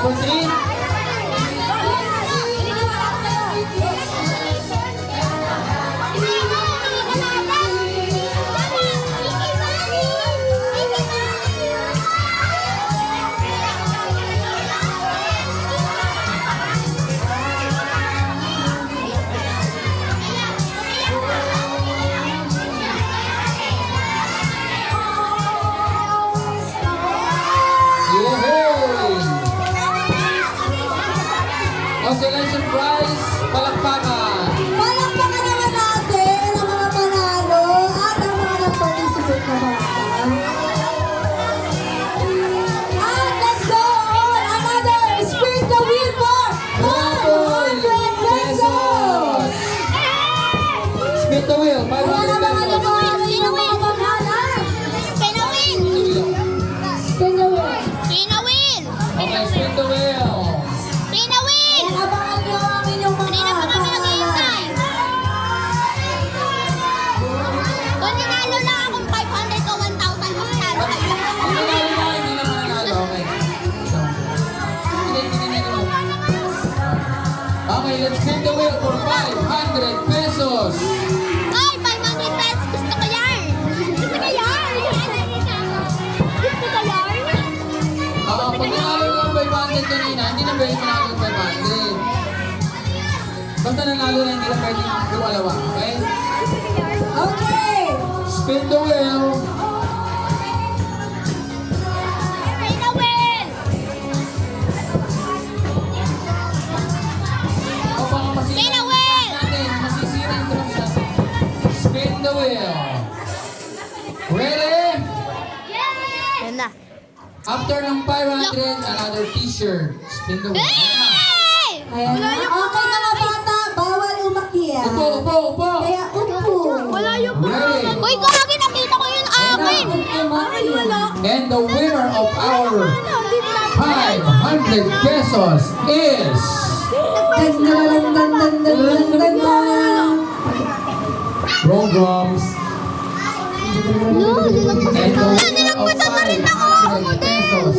Number 3. Consolation prize, palakpakan. Palakpakan naman natin ang mga panalo at ang mga nag-participate na bata. At let's go on another Spin the Wheel for 500 pesos! Spin the wheel, 500 Wala na mga pesos. lugar, sino mga pangalan? Spin the Wheel! Okay, spin the wheel. Abangan nyo ang inyong mga pangalan. Hindi na mananalo. Okay. Okay, let's spin the wheel for 500 pesos. Pag nanalo ng 500 kanina, hindi na pwede manalo ng 500. Basta nanalo na, hindi na pwede lumalawa. Okay? Okay! Spin the wheel. O baka masira yung drops natin. Masisira yung drops natin. Spin the wheel. Ready? After ng 500, another t-shirt. Spin the wheel. Ayan na. Okay mga bata, bawal umakyat. Upo. Kaya upo. Ready? Uy, gagi, nakita ko yung akin. And the winner of our 500 pesos is... Roll drums. No, And the winner of nilagpasan na rin ako. 500 pesos